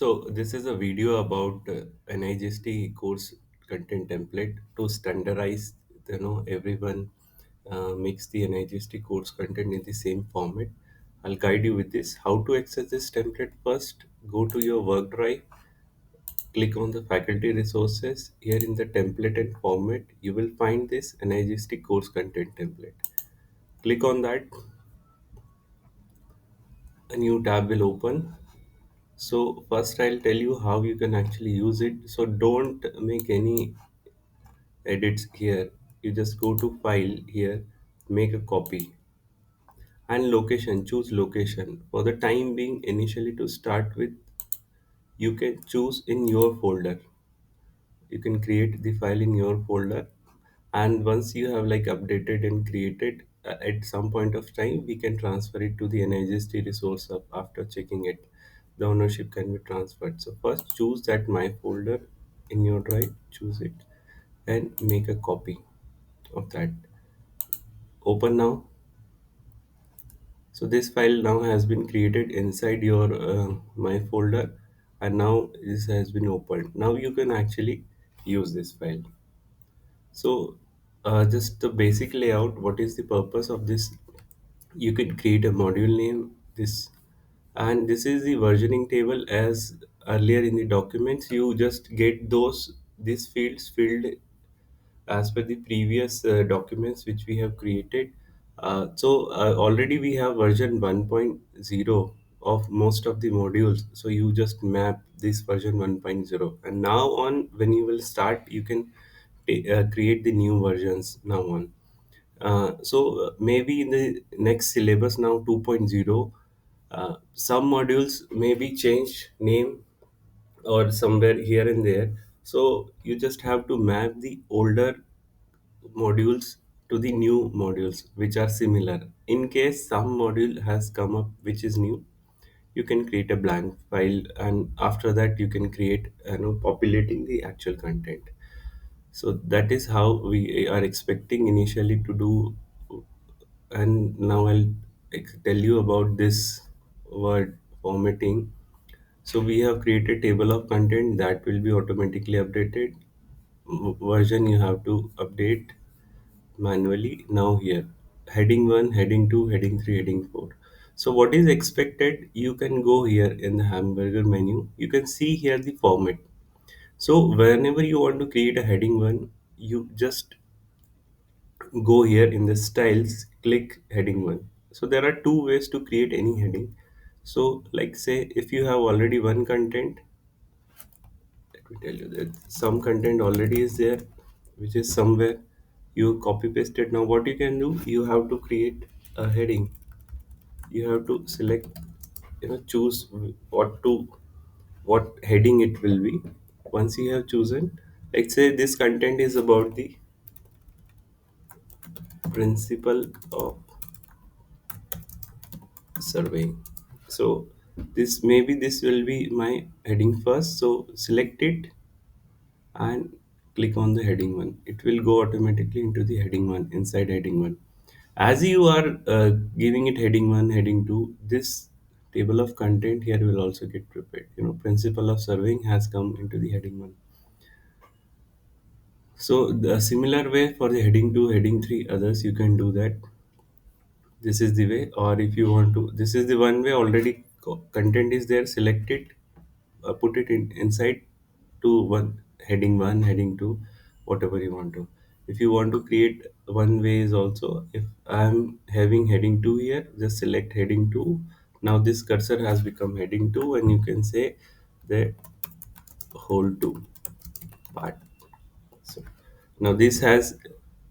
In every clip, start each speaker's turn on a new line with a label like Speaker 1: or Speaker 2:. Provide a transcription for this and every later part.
Speaker 1: So this is a video about NIGST course content template to standardize. Everyone makes the NIGST course content in the same format. I'll guide you with this. How to access this template first? Go to your work drive, click on the faculty resources. Here in the template and format, you will find this NIGST course content template. Click on that. A new tab will open. So first I'll tell you how you can actually use it. So don't make any edits here. You just go to file here, make a copy, and location, choose location. For the time being, initially to start with, you can choose in your folder. You can create the file in your folder, and once you have like updated and created, at some point of time we can transfer it to the NIGST resource hub. After checking it, the ownership can be transferred. So first choose that my folder in your drive, choose it and make a copy of that. Open now. So this file now has been created inside your my folder, and now this has been opened. Now you can actually use this file. So just the basic layout. What is the purpose of this? You can create a module name, this, and this is the versioning table. As earlier in the documents, you just get these fields filled as per the previous documents which we have created. Already we have version 1.0 of most of the modules. So you just map this version 1.0, and now on when you will start, you can create the new versions now on. Maybe in the next syllabus now 2.0, some modules may be changed name or somewhere here and there. So you just have to map the older modules to the new modules which are similar. In case some module has come up which is new, you can create a blank file, and after that you can create populating the actual content. So that is how we are expecting initially to do. And now I'll tell you about this word formatting. So we have created table of content that will be automatically updated. Version you have to update manually. Now here, heading 1, heading 2, heading 3, heading 4. So what is expected? You can go here in the hamburger menu. You can see here the format. So whenever you want to create a heading 1, you just go here in the styles, click heading 1. So there are two ways to create any heading. So like say if you have already one content, let me tell you that some content already is there, which is somewhere you copy paste it. Now what you can do, you have to create a heading. You have to select, choose what heading it will be. Once you have chosen, let's say this content is about the principle of surveying. So this will be my heading first. So select it and click on the heading one. It will go automatically into the heading one, inside heading one. As you are giving it heading one, heading two, this table of content here will also get prepared. Principle of surveying has come into the heading one. So the similar way for the heading two, heading three, others you can do that. This is the way. Or if you want to, this is the one way. Already content is there, select it, put it in inside to one, heading two, whatever you want to. If you want to create one way is also, if I'm having heading 2 here, just select heading 2. Now this cursor has become heading 2, and you can say the whole 2 part. So now this has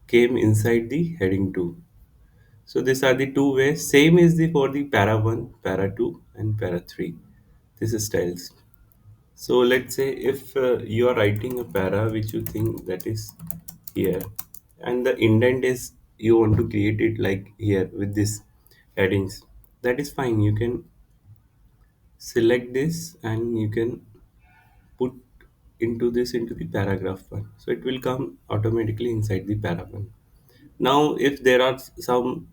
Speaker 1: came inside the heading 2. So these are the two ways. Same is the for the para 1, para 2, and para 3. This is styles. So let's say if you are writing a para which you think that is here, and the indent is you want to create it like here with this headings, that is fine. You can select this and you can put into the paragraph one. So it will come automatically inside the paragraph. Now, if there are some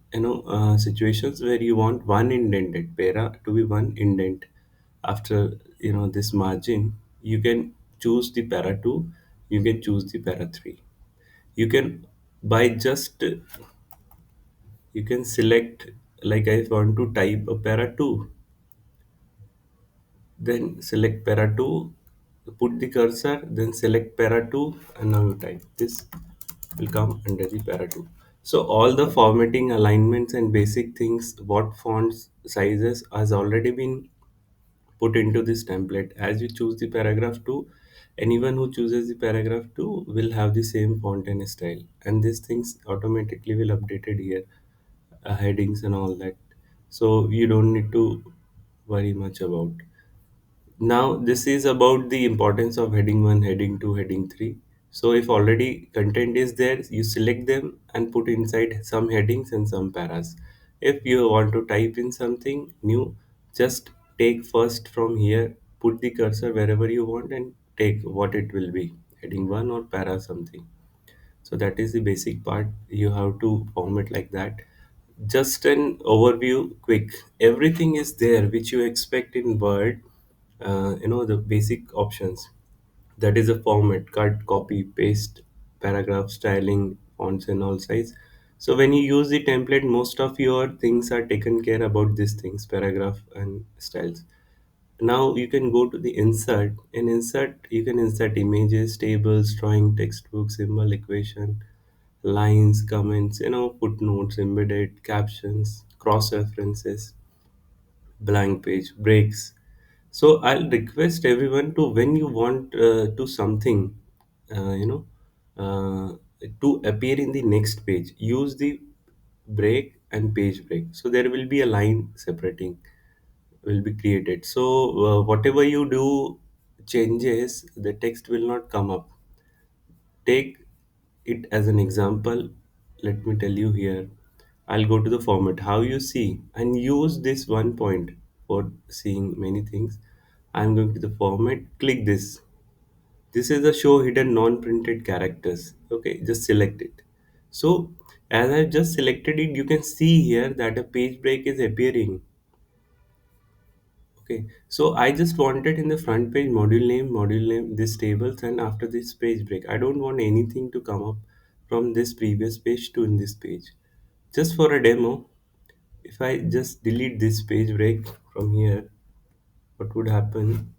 Speaker 1: situations where you want one indented para to be one indent, after this margin, you can choose the para 2, you can choose the para 3. You can by just you can select, like I want to type a para 2, then select para 2, put the cursor, then select para 2, and now you type. This will come under the para 2. So all the formatting, alignments, and basic things, what fonts, sizes has already been put into this template. As you choose the paragraph 2, anyone who chooses the paragraph 2 will have the same font and style, and these things automatically will updated here, headings and all that. So you don't need to worry much about. Now, this is about the importance of heading 1, heading 2, heading 3. So, if already content is there, you select them and put inside some headings and some paras. If you want to type in something new, just take first from here, put the cursor wherever you want, and take what it will be, heading 1 or para something. So that is the basic part. You have to form it like that. Just an overview, quick. Everything is there which you expect in Word. The basic options. That is a format: cut, copy, paste, paragraph, styling, fonts, and all size. So when you use the template, most of your things are taken care about these things, paragraph and styles. Now you can go to the insert. In insert, you can insert images, tables, drawing, textbook, symbol, equation, lines, comments, footnotes, embedded captions, cross references, blank page, breaks. So I'll request everyone to, when you want to something uh, you know uh, to appear in the next page, use the break and page break, so there will be a line separating will be created. So whatever you do changes, the text will not come up. Take it as an example. Let me tell you here. I'll go to the format, how you see, and use this one point for seeing many things. I'm going to the format, click this. This is a show hidden non-printed characters. Okay, just select it. So as I just selected it, you can see here that a page break is appearing. Okay, so I just wanted in the front page module name, this tables, and after this page break. I don't want anything to come up from this previous page to in this page. Just for a demo, if I just delete this page break from here, what would happen?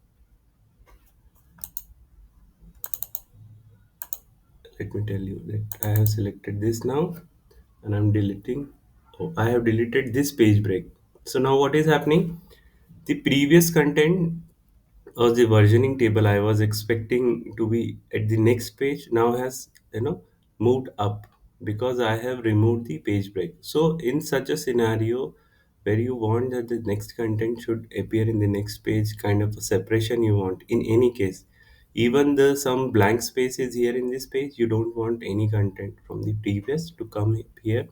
Speaker 1: Let me tell you that I have selected this now, and I'm deleting. Oh, I have deleted this page break. So now what is happening? The previous content or the versioning table I was expecting to be at the next page now has moved up because I have removed the page break. So in such a scenario where you want that the next content should appear in the next page, kind of a separation you want in any case, even the some blank space is here in this page, you don't want any content from the previous to come here,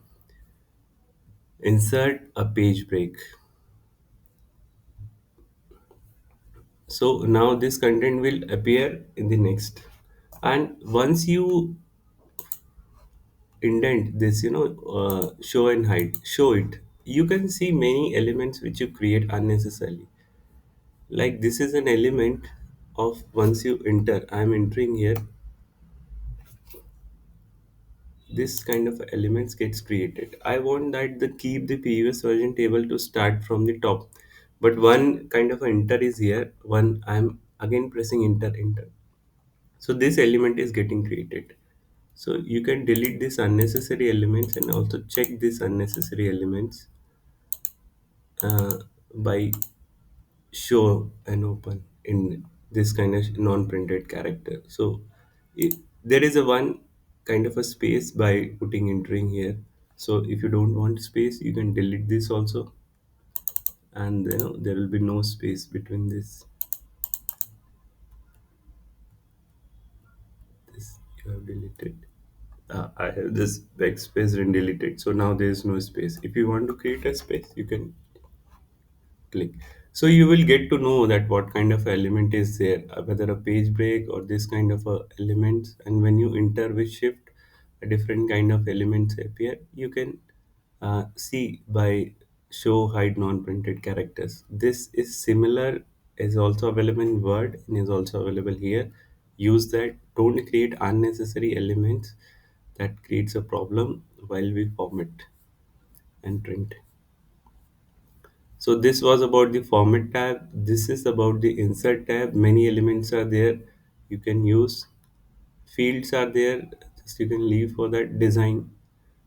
Speaker 1: insert a page break. So now this content will appear in the next, and once you indent this, show and hide, show it, you can see many elements which you create unnecessarily. Like this is an element of, once you enter, I am entering here, this kind of elements gets created. I want that the keep the previous version table to start from the top, but one kind of enter is here, one I'm again pressing enter. So this element is getting created. So you can delete these unnecessary elements and also check these unnecessary elements by show and open in this kind of non-printed character. So there is a one kind of a space by putting entering here. So if you don't want space, you can delete this also, and there will be no space between this you have deleted. I have this backspace and deleted, so now there is no space. If you want to create a space, you can click. So you will get to know that what kind of element is there, whether a page break or this kind of elements. And when you enter with shift, a different kind of elements appear. You can see by show hide non-printed characters. This is similar is also available in Word and is also available here. Use that. Don't create unnecessary elements that creates a problem while we format and print. So this was about the format tab. This is about the insert tab. Many elements are there. You can use fields are there. Just you can leave for that design.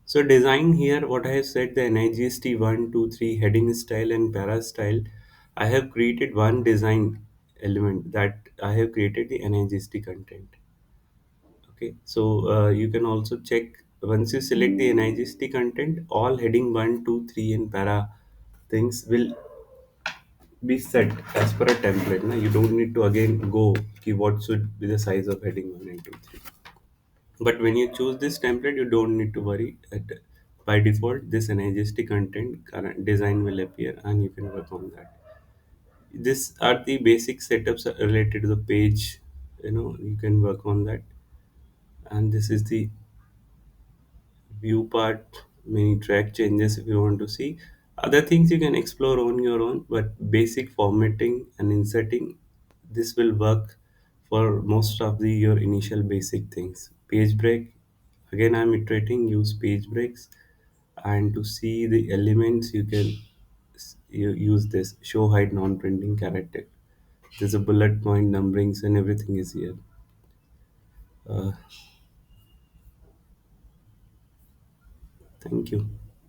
Speaker 1: So design here, what I have said, the NIGST 1, 2, 3 heading style and para style. I have created one design element that I have created the NIGST content. Okay, so you can also check once you select the NIGST content, all heading 1, 2, 3 and para things will be set as per a template. Na? You don't need to again go what should be the size of heading 1 and 2, 3. But when you choose this template, you don't need to worry. By default, this NIGST content current design will appear and you can work on that. These are the basic setups related to the page. You can work on that. And this is the view part, many track changes if you want to see. Other things you can explore on your own, but basic formatting and inserting, this will work for most of the your initial basic things. Page break, again I'm iterating, use page breaks, and to see the elements you can you use this show hide non-printing character. There's a bullet point numberings and everything is here. uh, Thank you.